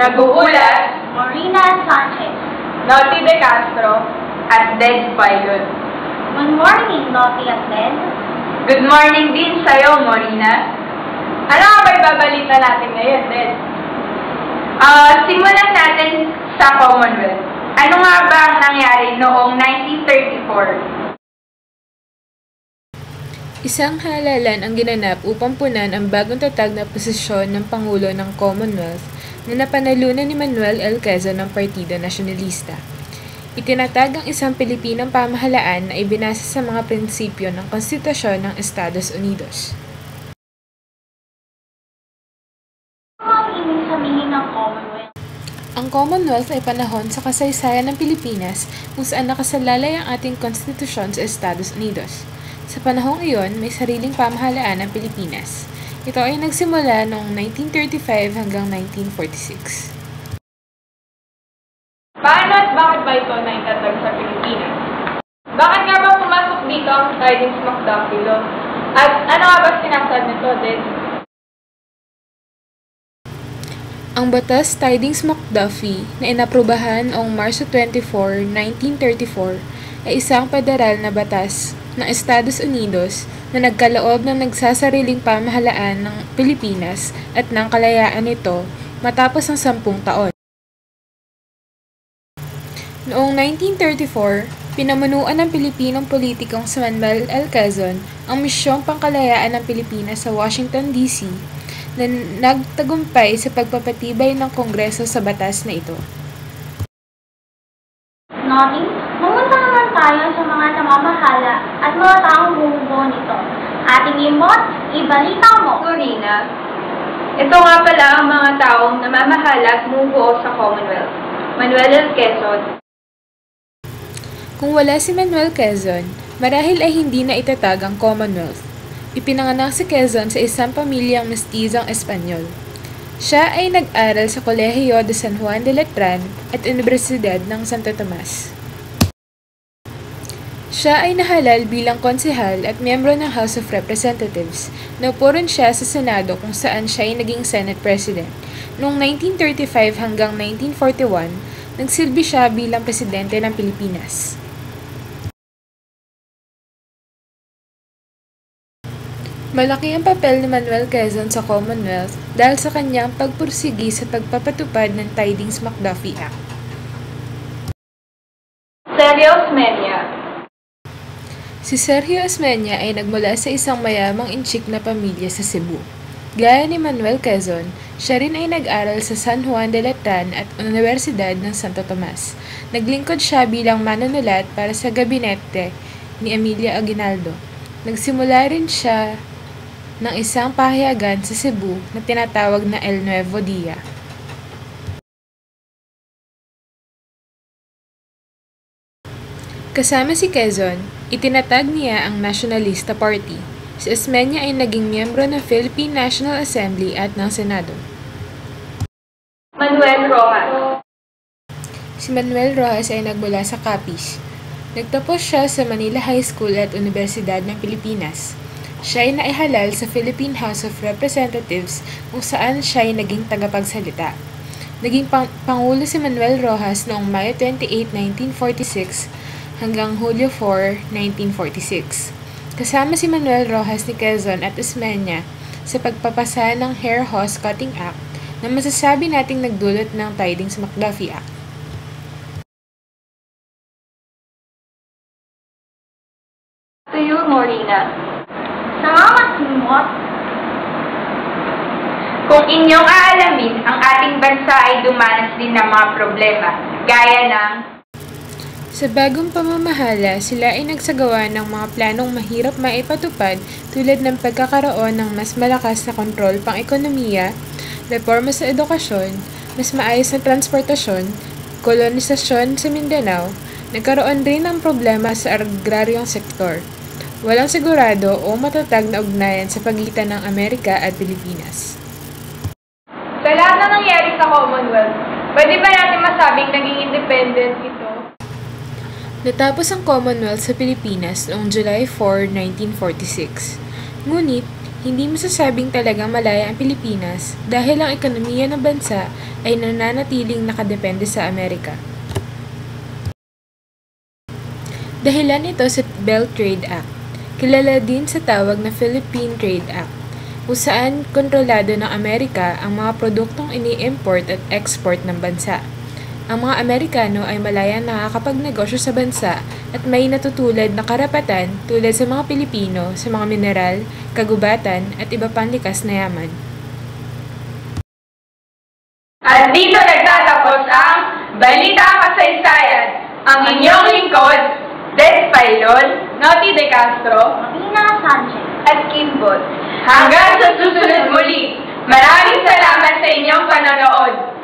Nag-uulat, Morina Sanchez. Naughty De Castro, at Ded Pilot. Good morning, Naughty at Ded. Good morning din sa'yo, Morina. Ano nga ba ibabalita natin ngayon, Ded? Simulan natin sa Commonwealth. Ano nga ba ang nangyari noong 1934? Isang halalan ang ginanap upang punan ang bagong tatag na posisyon ng Pangulo ng Commonwealth na napanalunan ni Manuel L. Quezon ng Partido Nacionalista. Itinatag ang isang Pilipinang pamahalaan na ibinasa sa mga prinsipyo ng Konstitusyon ng Estados Unidos. Ano ang ibig sabihin ng Commonwealth? Ang Commonwealth ay panahon sa kasaysayan ng Pilipinas kung saan nakasalalay ang ating konstitusyon sa Estados Unidos. Sa panahong iyon, may sariling pamahalaan ang Pilipinas. Ito ay nagsimula noong 1935 hanggang 1946. Paano at bakit ba ito naitatag sa Pilipinas? Bakit nga ba pumasok dito ang Tidings-McDuffie Law? At ano nga ba sinasad nito, Ded? Ang batas Tidings-McDuffie na inaprubahan noong Marso 24, 1934 ay isang federal na batas ng Estados Unidos na nagkaloob ng nagsasariling pamahalaan ng Pilipinas at ng kalayaan nito matapos ang 10 taon. Noong 1934, pinamunuan ng Pilipinong politikong si Manuel L. Quezon ang misyong pangkalayaan ng Pilipinas sa Washington, D.C. na nagtagumpay sa pagpapatibay ng Kongreso sa batas na ito. Naughty, pumunta naman tayo sa mga namamahala at mga taong bumubuo nito. Ating imot, ibalita mo. Morina, ito nga pala ang mga taong namamahala at bumubuo sa Commonwealth. Manuel L. Quezon. Kung wala si Manuel Quezon, marahil ay hindi na itatag ang Commonwealth. Ipinanganak si Quezon sa isang pamilyang mestizong Espanyol. Siya ay nag-aral sa Kolehiyo de San Juan de Letran at Universidad ng Santo Tomas. Siya ay nahalal bilang konsehal at miyembro ng House of Representatives. Naupo rin siya sa Senado kung saan siya ay naging Senate President. Noong 1935 hanggang 1941, nagsilbi siya bilang Presidente ng Pilipinas. Malaki ang papel ni Manuel Quezon sa Commonwealth dahil sa kanyang pagpursigi sa pagpapatupad ng Tidings-McDuffie Act. Sergio Osmeña. Si Sergio Osmeña ay nagmula sa isang mayamang inchik na pamilya sa Cebu. Gaya ni Manuel Quezon, siya rin ay nag-aral sa San Juan de Letran at Universidad ng Santo Tomas. Naglingkod siya bilang manunulat para sa gabinete ni Emilia Aguinaldo. Nagsimula rin siya ng isang pahayagan sa Cebu na tinatawag na El Nuevo Dia. Kasama si Quezon, itinatag niya ang Nacionalista Party. Si Osmeña ay naging miyembro ng Philippine National Assembly at ng Senado. Manuel Rojas. Si Manuel Rojas ay nagmula sa Capiz. Nagtapos siya sa Manila High School at Universidad ng Pilipinas. Siya ay naihalal sa Philippine House of Representatives kung saan siya ay naging tagapagsalita. Naging Pangulo si Manuel Rojas noong Mayo 28, 1946 hanggang Hulyo 4, 1946. Kasama si Manuel Rojas ni Quezon at Osmeña sa pagpapasa ng Hair Horse Cutting Act na masasabi nating nagdulot ng Tidings-McDuffie Act. To you, Morina. Salamat, imot. Kung inyong aalamin, ang ating bansa ay dumanas din ng mga problema, gaya ng Sa bagong pamamahala, sila ay nagsagawa ng mga planong mahirap maipatupad tulad ng pagkakaroon ng mas malakas na kontrol pang-ekonomiya, reforma sa edukasyon, mas maayos na transportasyon, kolonisasyon sa Mindanao. Nagkaroon rin ng problema sa agraryong sektor. Walang sigurado o matatag na ugnayan sa pagitan ng Amerika at Pilipinas. sa lahat na nangyari sa Commonwealth, pwede ba natin masabing naging independent ito? Natapos ang Commonwealth sa Pilipinas noong July 4, 1946. Ngunit, Hindi masasabing talagang malaya ang Pilipinas dahil ang ekonomiya ng bansa ay nananatiling nakadepende sa Amerika. Dahilan ito sa Belt Trade Act, kilala din sa tawag na Philippine Trade Act, kung saan kontrolado ng Amerika ang mga produktong ini-import at export ng bansa. Ang mga Amerikano ay malayang nakakapagnegosyo sa bansa at may natutulad na karapatan tulad sa mga Pilipino sa mga mineral, kagubatan at iba pang likas na yaman. At dito nagtatapos ang Balita Kasaysayan. Ang inyong lingkod, Des Pailon, Noti De Castro, Marina Sanchez. at Kimbot. Hanggang sa susunod muli, maraming salamat sa inyong panonood.